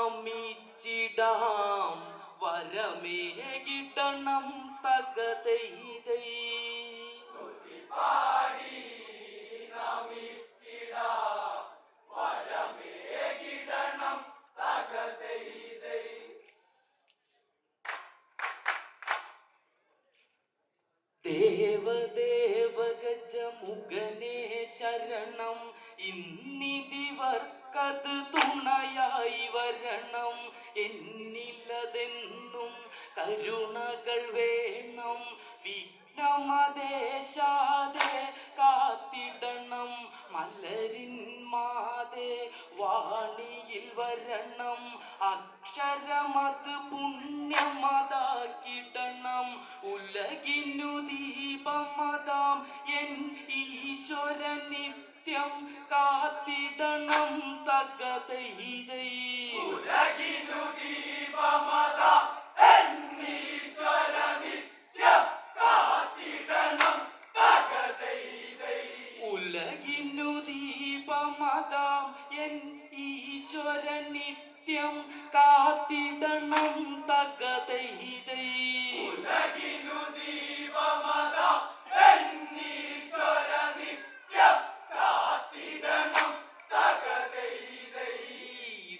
നമിച്ചിടാം വരമേകിടണം തകതൈതൈ ദേവദേവഗജമുഖനേ ശരണം ഇന്നിതിവർക്കത് തുണയായി വരണം എന്നില്ലതെന്നും കരുണകൾ വേണം വിഘ്നമദേശാതെ കാത്തിടണം മലരിൻ മാതേ വാണിയിൽ വരണം അക്ഷരമത് പുണ്യമതാക്കിടണം ഉലകിനു ദീപമതാം എൻ ഈശ്വര നിത്യം കാത്തിടണം തകതൈതൈ ഉലകിനു ദീപമതാം എൻ ഈശ്വര നിത്യം കാത്തിടണം തകതൈതൈ ഉലകിനു ദീപമതാം എൻ ഈശ്വര നിത്യം കാത്തിടണം തകതൈതൈ ഉലകിനു ദീപമതാം എൻ ഈശ്വര നിത്യം കാത്തിടണം തകതൈതൈ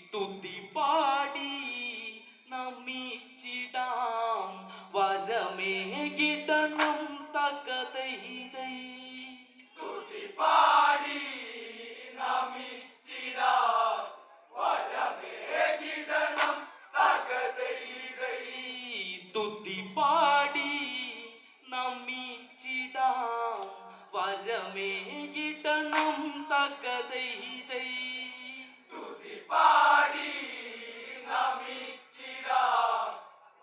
സ്തുതി പാടി നമിച്ചിടാം വരമേകിടണം തകതൈതൈ സ്തുതി പാടി നമിച്ചിടാം വരമേകിടണം തകതൈതൈ സ്തുതി പാടി നമിച്ചിടാം വരമേകിടണം തകതൈതൈ സ്തുതി പാടി നമിച്ചിടാം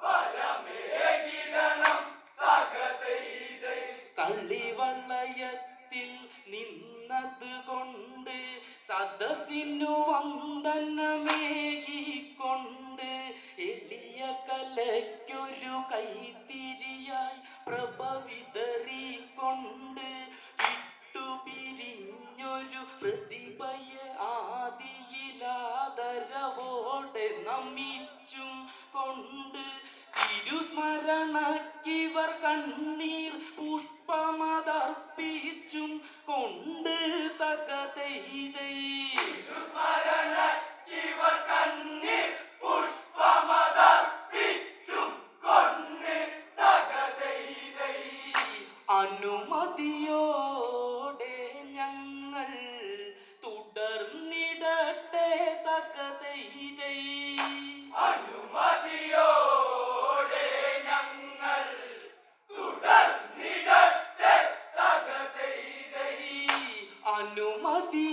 വരമേകിടണം തകതൈതൈ കളിവളയത്തിൽ നിന്നത് കൊണ്ട് സദസ്സിനു വന്ദനമേകിക്കൊണ്ട് എളിയ കലയ്ക്കൊരു കൈത്തിരിയായി പ്രഭ വിതറിക്കൊണ്ട് വിട്ടുപിരിഞ്ഞൊരു പ്രതിഭയെ ആദിയിലാദരവോടെ നമിച്ചും കൊണ്ട് തിരുസ്മരണക്കിവർ കണ്ണീർ പുഷ്പമതർപ്പിച്ചും കൊണ്ട് തകതൈതൈ തിരുസ്മരണക്കിവർ കണ്ണീർ പുഷ്പമതർപ്പിച്ചും കൊണ്ട് തകതൈതൈ അനുമതിയോടെ ഞങ്ങൾ തുടർന്നിടട്ടെ തകതൈതൈ അനുമതിയോടെ ഞങ്ങൾ തുടർന്നിടട്ടെ തകതൈതൈ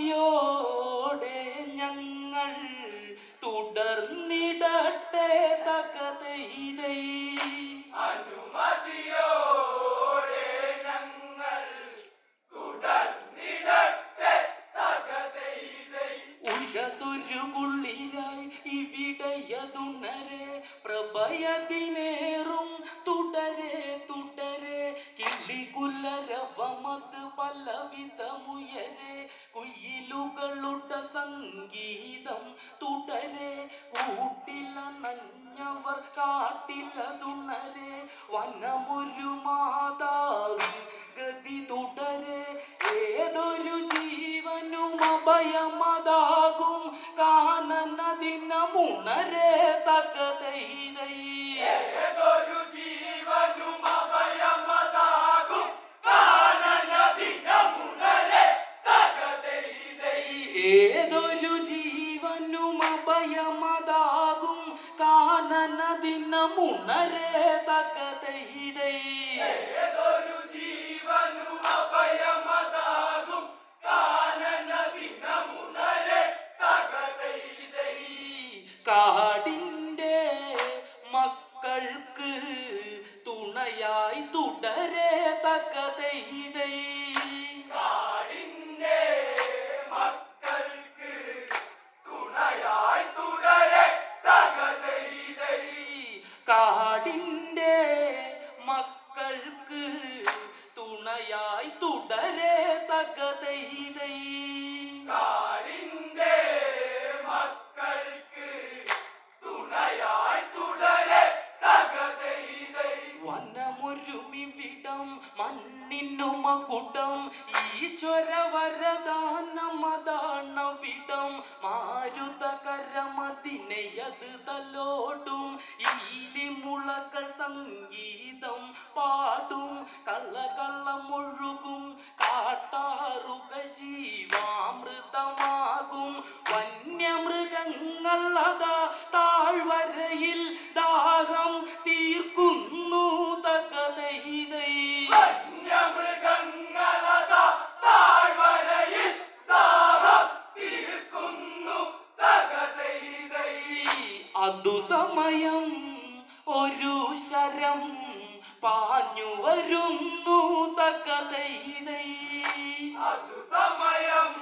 അനുമതിയോടെ ഞങ്ങൾ തുടർന്നിടട്ടെ തകതൈതൈ അനുമതിയോടെ ഞങ്ങൾ തുടർന്നിടട്ടെ തകതൈതൈ ഉഷസുരുകുള്ളിരായി ഇവിടെയതുണരെ പ്രഭയതിനേറും തുടരെ തുടരെ കിളികുലരവമത് പലവിധമുയരെ കുയിലുകളുടെ സംഗീതം തുടരെ കൂട്ടില നഞ്ഞവർ കാട്ടിലതുണരെ വനമൊരു മാതാവിൻ ഗതി തുടരെ ഏതൊരു ജീവനും അഭയമതാകും കാനനദിനമുണരെ തകതൈതൈ ഏതൊരു ജീവനും അഭയമതാകും കാനനദിനമുണരെ തകതൈതൈ ഏതൊരു ജീവനും അഭയമതാകും കാനനദിനമുണരെ തകതൈതൈ ഏതൊരു ജീവനും അഭയമതാകും കാനനദിനമുണരെ തകതൈതൈ കാടിൻ്റെ മക്കൾക്ക് തുണയായി തുടരെ തകതൈതൈ കാടിൻ്റെ മക്കൾക്ക് തുണയായി തുടരെ തകതൈതൈ കാടിൻ്റെ മക്കൾക്ക് തുണയായി തുടരെ തകതൈതൈ കാടിൻ്റെ മക്കൾക്ക് മരുതകരമതിനെയത് തലോടും ഈലിമുളകൾ സംഗീതം പാടും കള്ളമൊഴുകും കാട്ടാറുകൾ ജീവാമൃതമാകും വന്യമൃഗങ്ങൾ അതാ താഴ്വരയിൽ ദാഹം തീർക്കുന്നു തകതൈതൈ വന്യമൃഗങ്ങളതാ താഴ്വരയിൽ ദാഹം തീർക്കുന്നു തകതൈതൈ അതു സമയം ഒരു ശരം പാഞ്ഞു വരുന്നു തകതൈതൈ അതു സമയം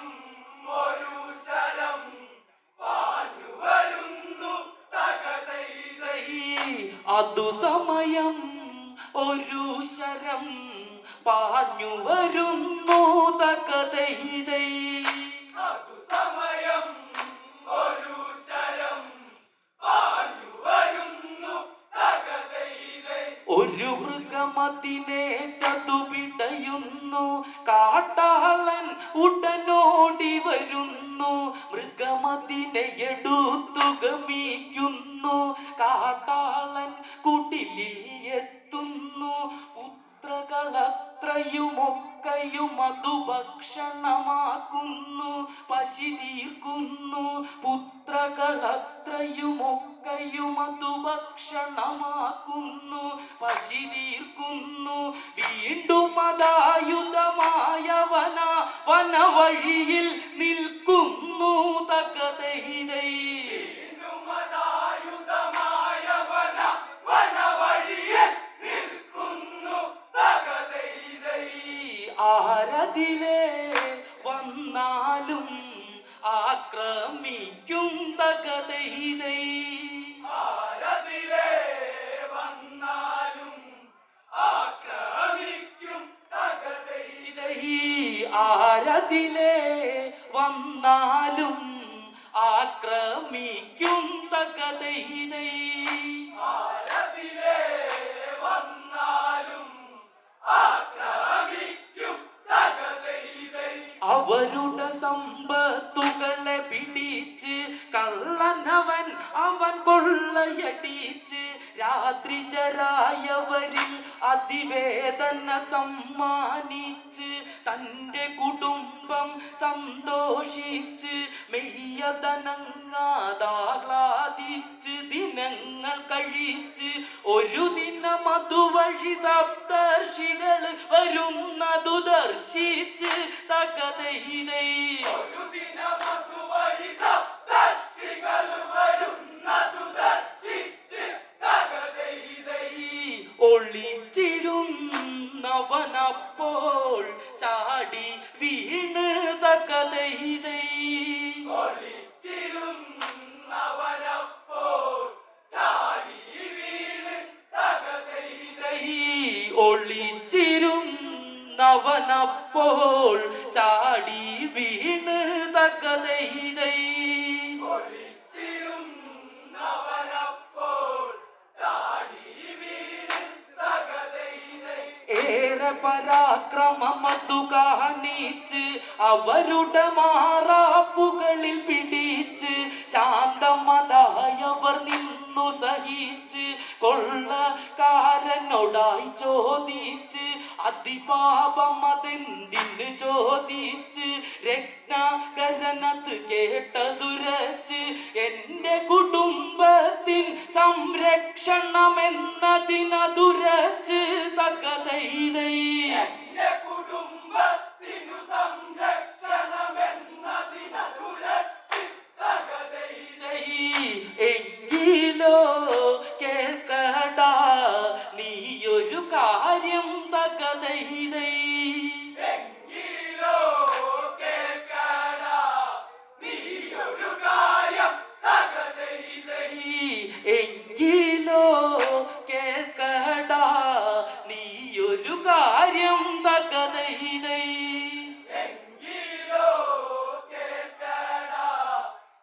ഒരു ശരം പാഞ്ഞു വരുന്നു തകതൈതൈ അതു സമയം ഒരു ശരം പാഞ്ഞു വരുന്നു തകതൈതൈ അതു സമയം ഒരു ശരം പാഞ്ഞു വരുന്നു തകതൈതൈ ഒരു മൃഗമതിനെ പിടയുന്നു കാട്ടാളൻ ഉടനോടി വരുന്നു മൃഗമതിനെ എടുത്തു ഗമിക്കുന്നു കാട്ടാളൻ കുടിലിൽ എത്തുന്നു പുത്രകളത്രയുമൊക്കെയും അതു ഭക്ഷണമാക്കുന്നു പശി തീർക്കുന്നു പുത്രകളത്രയുമൊക്കെയും അതു ഭക്ഷണമാക്കുന്നു പശി തീർക്കുന്നു വീണ്ടും അതായുധമായ വനവഴിയിൽ നിൽക്കുന്നു തകതൈതൈ ആരതിലെ വന്നാലും ആക്രമിക്കും തകതൈതൈ ആരതിലെ വന്നാലും ആക്രമിക്കും തകതൈതൈ ആരതിലെ വന്നാലും ആക്രമിക്കും തകതൈതൈ ആരതിലെ വന്നാലും ആക്രമിക്കും തകതൈതൈ അവരുടെ സമ്പത്തുകളെ പിടിച്ച് കള്ളനവൻ അവൻ കൊള്ളയടിച്ച് രാത്രി ചരായവരിൽ അതിവേദന സമ്മാനിച്ച് തൻ്റെ കുടുംബം സന്തോഷിച്ച് മെയ്യതനങ്ങാതാഹ്ലാദിച്ച് ദിനങ്ങൾ കഴിച്ച് ഒരു ദിനം അതുവഴി സപ്തർഷികൾ വരുന്നതു ദർശിച്ച് തകതൈതൈ ഒരു ദിനം അതുവഴി സപ്തർഷികൾ വരുന്നതു ദർശിച്ച് തകതൈതൈ ഒളിച്ചിരുന്നവനപ്പോൾ ചാടി വീണ് തകതൈതൈ ഒളിച്ചിരുന്നവനപ്പോൾ ചാടി വീണ് തകതൈതൈ ഒളിച്ചിരുന്നവനപ്പോൾ ചാടി വീണ് തകതൈതൈ ഏറെ പരാക്രമമതു കാണിച്ച് അവരുടെ മാറാപ്പുകളിൽ പിടിച്ച് ശാന്തമതായവർ നിന്നു സഹിച്ച് കൊള്ളക്കാരനോടായി ചോദിച്ച് അതിപാപം അതെന്തിന് ചോദിച്ച് രത്നാകരനത് കേട്ടതുരച്ച് എന്റെ കുടുംബത്തിൻ സംരക്ഷണമെന്നതിനതുരച്ച് തകതൈതൈ എന്റെ കുടുംബത്തിനു സംരക്ഷണമെന്നതിനതുരച്ച് തകതൈതൈ എങ്കിലോ കേൾക്കടാ നീയൊരു കാര്യം തകതൈതൈ എങ്കിലോ കേൾക്കടാ നീയൊരു കാര്യം തകതൈതൈ എങ്കിലോ കേൾക്കടാ നീയൊരു കാര്യം തകതൈതൈ എങ്കിലോ കേൾക്കടാ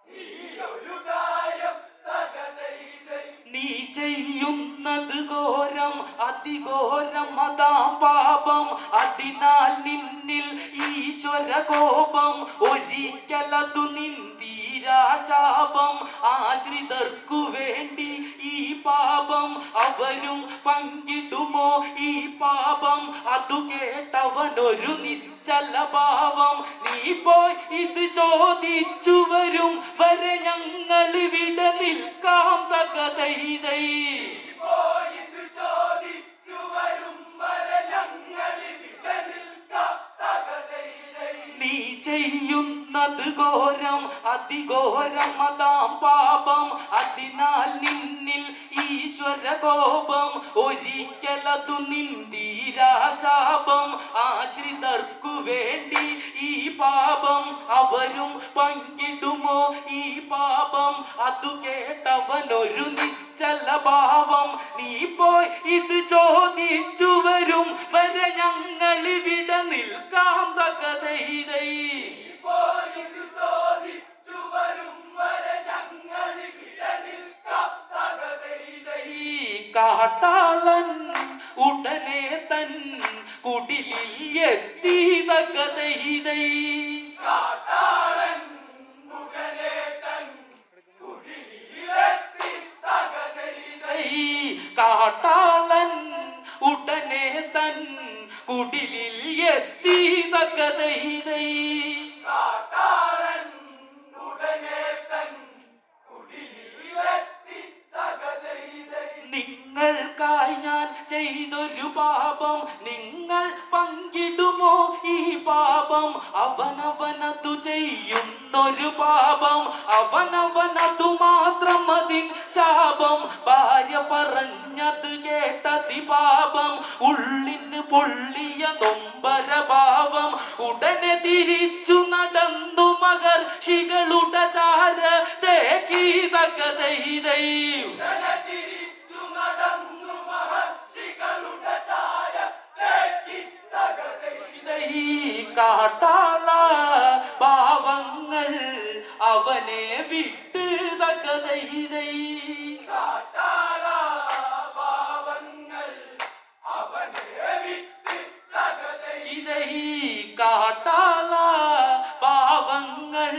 നീയൊരു കാര്യം തകതൈതൈ നീ ചെയ്യുന്നത് ഘോരം അതിഘോരം അതാം പാപം അതിനാൽ നിന്നിൽ ഈശ്വര കോപം ഒരിക്കലതു നിന്ദീ തീരാശാപം ആശ്രിതർക്കു വേണ്ടി ഈ പാപം അവരും പങ്കിടുമോ ഈ പാപം അതു കേട്ടവനൊരു നിശ്ചല ഭാവം നീ പോയി ഇത് ചോദിച്ചു വരും വരെ ഞങ്ങൾ ഇവിടെ നിൽക്കാം തകതൈതൈ നീ ചെയ്യുന്നത് ഘോരം അതിഘോരം അതാം പാപം അതിനാൽ നിന്നിൽ ഈശ്വര കോപം ഒരിക്കലതു നിന്ദീരാശാപം ആശ്രിതർക്കു വേണ്ടി ഈ പാപം അവരും പങ്കിടുമോ ഈ പാപം അതു കേട്ടവനൊരു നിശ്ചല ഭാവം നീ പോയി ഇത് ചോദിച്ചു വരും വരെ ഞങ്ങൾ ഇവിടെ നിൽക്കാം തകതൈതൈ കാട്ടാളൻ ഉടനെ തൻ കുടിലിൽ എത്തി തകതൈതൈ കാട്ടാളൻ ഉടനെ തൻ കുടിലിൽ എത്തി തകതൈതൈ നിങ്ങൾക്കായി ഞാൻ ചെയ്തൊരു പാപം നിങ്ങൾ പങ്കിടുമോ ഈ പാപം അവനവനതു ചെയ്യുന്നൊരു പാപം അവനവനതു മാത്രം അതിൻ ശാപം ഭാര്യ പറഞ്ഞത് കേട്ടതി പാപം ഉള്ളിന് പൊള്ളിയ നൊമ്പരഭാവം ഉടനെ തിരിച്ചു നടന്നു മഹർഷികളുടെ ചാര തേക്കി തകതൈതൈ കാട്ടാള ഭാവങ്ങൾ അവനെ വിട്ട് തകതൈതൈ കാട്ടാള ഭാവങ്ങൾ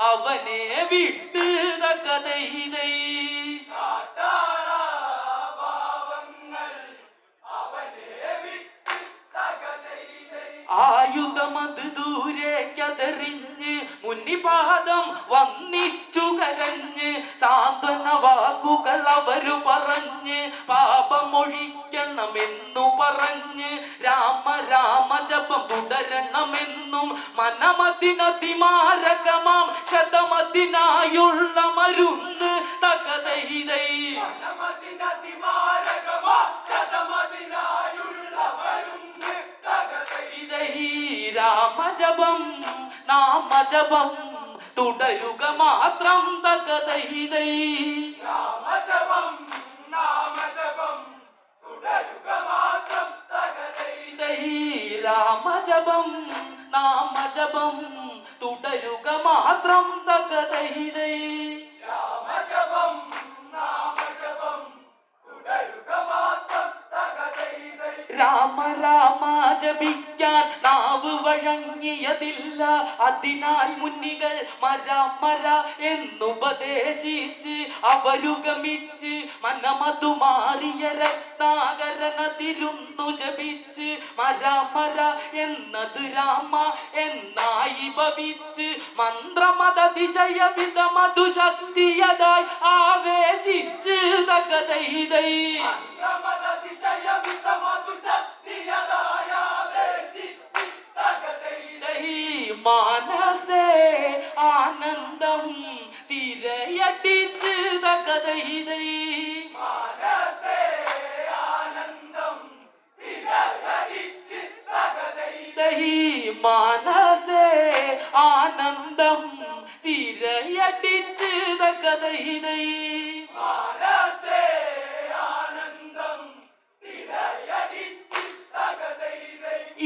അവനെ വിട്ട് തകതൈതൈ ആയുധമത് ദൂരേക്കതെറിഞ്ഞ് മുന്നിപാദം വന്നിച്ചു കരഞ്ഞ് സാന്ത്വന വാക്കുകൾ അവരു പറഞ്ഞ് പാപമൊഴിക്കണമെന്നു പറഞ്ഞ് രാമ രാമ ജപം തുടരണമെന്നും മനമതിനതിമാരകമാം ശതമതിനായുള്ള മരുന്ന് തകതൈതൈ രാമജപം നാമജപം തുടരുക മാത്രം തകതൈതൈ രാമജപം നാമജപം തുടരുക മാത്രം തകതൈതൈ രാമജപം നാമജപം തുടരുക മാത്രം തകതൈതൈ രാമജപം നാമജപം തുടരുക മാത്രം തകതൈതൈ രാമ രാമ ജപിക്കാൻ നാവ് വഴങ്ങിയതില്ല അതിനാൽ മുന്നികൾ മര മര എന്നുപദേശിച്ച് അവരുഗമിച്ച് മനമതു മാറിയ രത്നാകരനതിരുന്നു ജപിച്ച് മര മര എന്നത് രാമ എന്നായി ഭവിച്ച് മന്ത്രമതതിശയ വിധമതു ശക്തിയതായി ആവേശിച്ച് തകതൈതൈ മനസേ ആനന്ദം തിരയടിച്ച് തകതൈതൈ മനസേ ആനന്ദം തിരയടിച്ച് തകതൈതൈ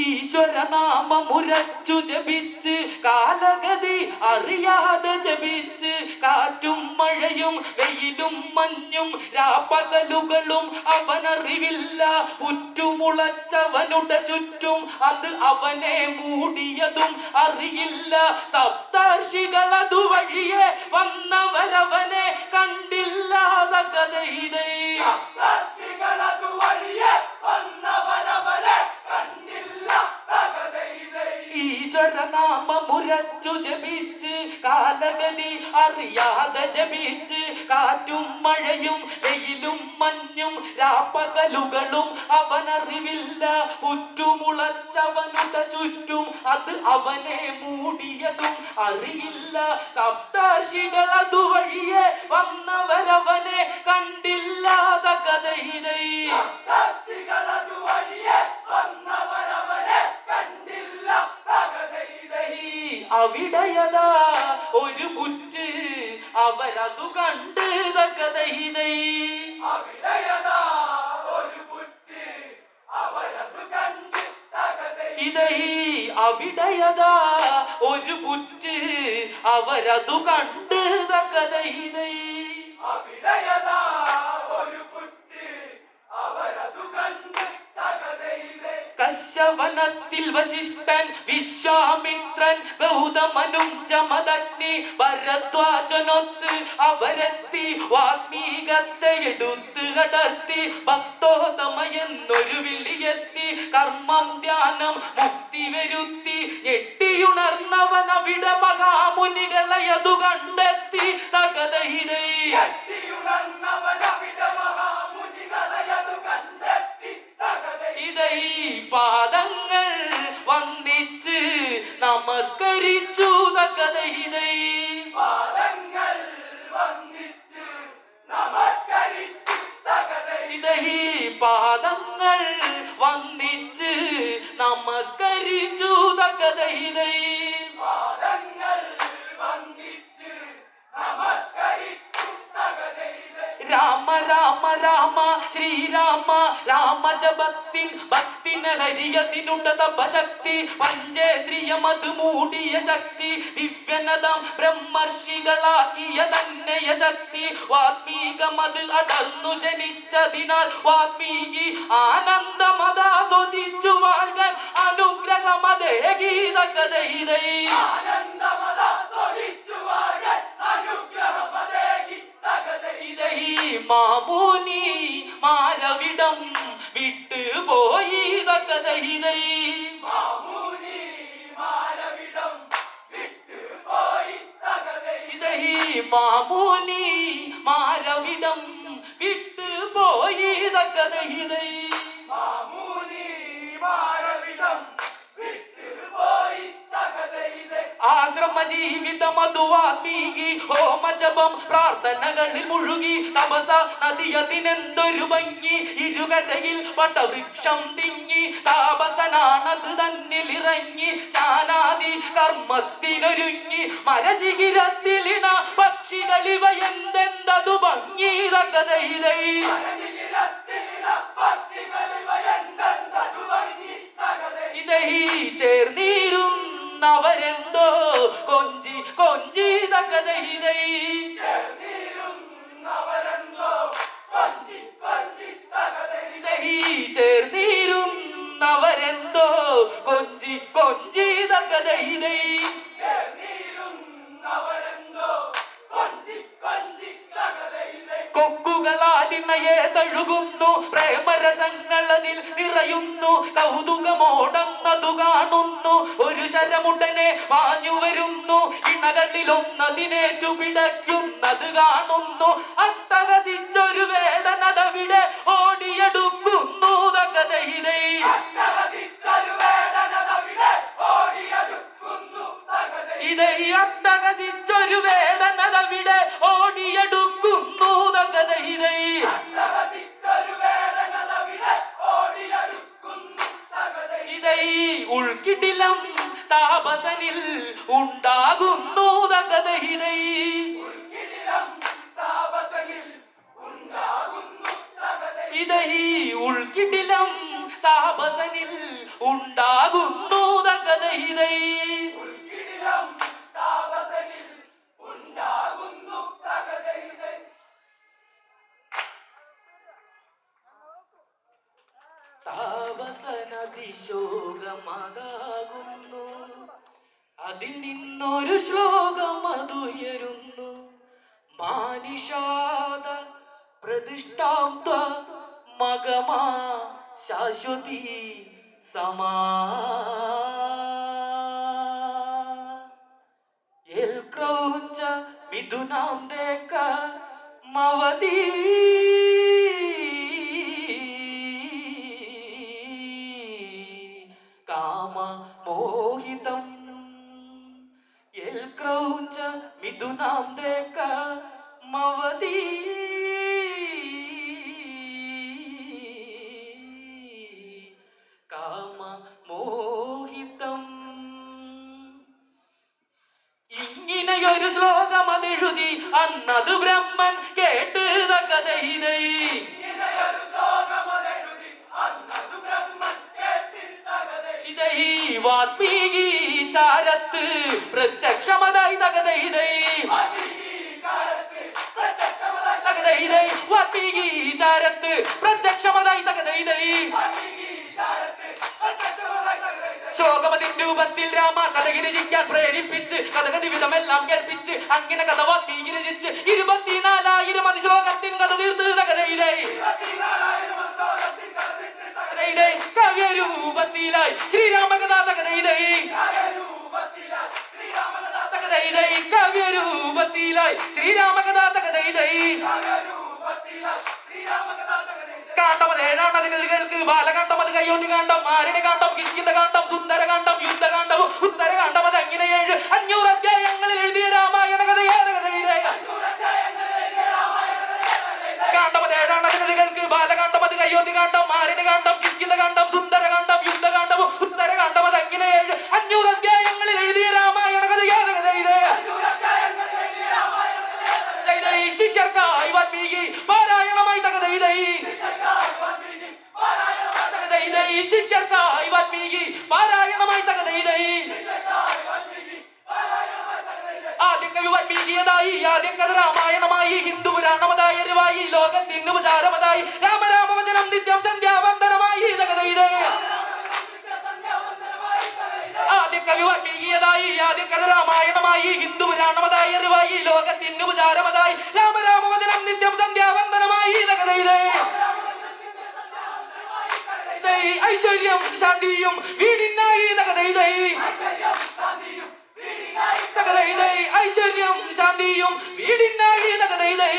ഈശ്വരനാമമുരച്ചു ജപിച്ച് കാലഗതി അറിയാതെ ജപിച്ച് കാറ്റും മഴയും മഴയും വെയിലും മഞ്ഞും രാപ്പകലുകളും അവനറിവില്ല. പുറ്റുമുളച്ചവനുടെ ചുറ്റും അത് അവനെ മൂടിയതും അറിയില്ല. സപ്തർഷികൾ അതുവഴിയെ വന്നവരവനെ കണ്ടില്ലാത കഥയിതേ. ഈശ്വരനാമമുരച്ചു ജപിച്ച് കാലഗതി അറിയാതെ ജപിച്ച് കാറ്റും മഴയും വെയിലും മഞ്ഞും രാപ്പകലുകളും അവനറിവില്ല. പുറ്റുമുളച്ചവനുടെ ചുറ്റും അത് അവനെ മൂടിയതും അറിയില്ല. സപ്തർഷികൾ അതുവഴിയെ വന്നവരവനെ കണ്ടില്ലാത കഥയിതേ. അവിടയതാ ഒരു പുറ്റ് അവരതു കണ്ട് തകതൈതൈ. ഇതൈ അവിടയതാ ഒരു പുറ്റ് അവരതു കണ്ട് തകതൈതൈ. കശ്യവനത്തിൽ വശിഷ്ഠൻ വിശ്വാമിത്രൻ ഗൗതമനും ചമദഗ്നി ഭരദ്വാജനൊത്ത് അവരെത്തി വാൽമീകത്തെ എടുത്ത് കടത്തി. ഭക്തോത്തമയെന്നൊരു വിളിയെത്തി കർമ്മം ധ്യാനം മുക്തി വരുത്തി. ഞെട്ടിയുണർന്നവൻ അവിടെ മഹാമുനികളെയതു കണ്ടെത്തി തകതൈരൈ. ഇതൈ പാദങ്ങൾ വന്ദിച്ച് നമസ്കരിച്ചു തകതൈരൈ. ഇതൈ പാദങ്ങൾ വന്ദിച്ച് നമസ്കരിച്ചു തകതൈരൈ. രാമ രാമ രാമ ശ്രീരാമ രാമജപത്തിൻ ഭക്തിനഹരിയതിനുണ്ട തപശക്തി. പഞ്ചേന്ദ്രിയമത് മൂടിയ ശക്തി ദിവ്യനദം ബ്രഹ്മർഷികളാക്കിയ തന്നെയ ശക്തി. വാൽമീകമത് അടർന്നു ജനിച്ചതിനാൽ വാൽമീകി ആനന്ദമതാസ്വദിച്ചു വാഴ്കാൻ അനുഗ്രഹമതേ ഗീതകഥയിരൈ. മാമുനി മാരവിടം വിട്ട് പോയി തകതൈരൈ. മാമുനി മാരവിടം വിട്ട് പോയി തകതൈരൈ. ആശ്രമ ജീവിതം അതു വാൽമീകി ഹോമജപം പ്രാർത്ഥനകളിൽ മുഴുകി. തപസ നദിയതിനെന്തൊരു ഭംഗി ഇരുകരയിൽ വടവൃക്ഷം തിങ്ങി. താപസനാണത് തന്നിലിറങ്ങി സ്നാനാദി കർമ്മത്തിനൊരുങ്ങി. മരശിഖിരത്തിലിണ പക്ഷികളിവ എന്തെന്തതു ഭംഗി തകതൈരൈ. ഇതൈ ചേർന്നിരുന്നവരെന്തോ കൊഞ്ചി കൊഞ്ചി തകതൈരൈ. ചേർന്നിരുന്നവരെന്തോ കൊഞ്ചി കൊഞ്ചി തകതൈരൈ. കൊക്കുകളാലിണയെ തഴുകുന്നു പ്രേമരസങ്ങളതിൽ നിറയുന്നു. കൗതുകമോടന്നതു കാണുന്നു ഒരു ശരമുടനെ വാഞ്ഞു വരുന്നു. ഇണകളിലൊന്നതിനേറ്റു പിടയ്ക്കുന്നത് കാണുന്നു. അട്ടഹസിച്ചൊരു വേദനതവിടെ ഓടിയെടുക്കുന്നു തകതൈരൈ. ഇതൈ അട്ടഹസിച്ചൊരു വേദനതവിടെ ഓടിയെടുക്കുന്നു തകതൈരൈ. ഇതൈ ഉൾക്കിടിലം താപസനിൽ ഉണ്ടാകുന്നു തകതൈരൈ. ഇതൈ ഉൾക്കിടിലം താപസനിൽ ഉണ്ടാകുന്നു തകതൈരൈ. ശാസനതിശോകമതാകുന്നു. അതിൽ നിന്നൊരു ശ്ലോകം അതുയരുന്നു. മാനിഷാദ പ്രതിഷ്ഠാന്ത മഗമാ ശാശ്വതി സമാ എൽ ക്രൗഞ്ച മിഥുനാം ദേക മവതി കാമ മോഹിതം എൽ ക്രൗഞ്ച മിഥുനാം ദേക മവതി കാമ മോഹിതം. ഇങ്ങനെയൊരു ശ്ലോകം അതെഴുതി അന്നത് ബ്രഹ്മൻ കേട്ട് തകതൈതൈ. വാത്മീകി ചാരത്ത് പ്രത്യക്ഷമതായി തകതൈതൈ. തകതൈതൈ വാത്മീകി ചാരത്ത് പ്രത്യക്ഷമതായി തകതൈതൈ. ശോകമതിൻ രൂപത്തിൽ രാമ കഥ രചിക്കാൻ പ്രേരിപ്പിച്ച് കഥകഥി വിധമെല്ലാം കേൾപ്പിച്ച് അങ്ങനെ കഥ വാത്മീകി രചിച്ച് 24,000 അതിശ്ലോകത്തിൻ കഥ തീർത്ത് തകതൈതൈ. കാവ്യരൂപത്തിലായി ശ്രീരാമകഥാ തകതൈതൈ. കാവ്യരൂപത്തിലായി ശ്രീരാമകഥാ തകതൈതൈ. കാണ്ഡം 7 ബാലകാണ്ഡം, അത് കയ്യോന്നി കാണ്ഡം, മാരിണി കാണ്ഡം, കിഷ്കിന്ധ കാണ്ഡം, സുന്ദരകാണ്ഡം, യുദ്ധകാണ്ഡവും ഉത്തരകാണ്ഡം. അത് അങ്ങനെ 500 അധ്യായങ്ങളിൽ എഴുതിയ രാമായണ കഥയെ തകതൈതൈ. കാണ്ഡം 7 ബാലകാണ്ഡം, അത് കയ്യോന്നി കാണ്ഡം, മാരിണി കാണ്ഡം, കിഷ്കിന്ധ കാണ്ഡം, സുന്ദരകാണ്ഡം, യുദ്ധകാണ്ഡവും ഉത്തരകാണ്ഡം. അത് അങ്ങനെ 500 അധ്യായങ്ങളിൽ എഴുതിയ രാമായണ കഥയെ തകതൈതൈ. ശിഷ്യർക്കായി വാൽമീകി പാരായണമായി തകതൈതൈ. ശിഷ്യർക്കായി വാൽമീകി പാരായണമായി തകതൈതൈ. ആദ്യ കവി വാൽമീകിയതായി, ആദ്യ കഥ രാമായണമായി, ഹിന്ദു പുരാണമതായി, അറിവായി, ലോകത്തിന് ഉപചാരമതായി, രാമരാമവചനം നിത്യം സന്ധ്യാവന്ദനമായി തകതൈതൈ. ആദ്യ കവി വാൽമീകിയതായി, ആദ്യ കഥ രാമായണമായി, ഹിന്ദു പുരാണമതായി, അറിവായി, ലോകത്തിന് ഉപചാരമതായി, രാമരാമവചനം നിത്യം സന്ധ്യാവന്ദനമായി തകതൈതൈ. ഐശ്വര്യം ശാന്തിയും വീടിനായി തകതൈതൈ. തകതൈതൈ ഐശ്വര്യം ശാന്തിയും വീടിനായി തകതൈതൈ.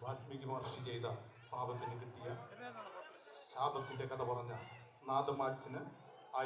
വാൽമീകി മഹർഷി ചെയ്ത പാപത്തിന് കിട്ടിയ ശാപത്തിന്റെ കഥ പറഞ്ഞ നാദമാർട്സിന്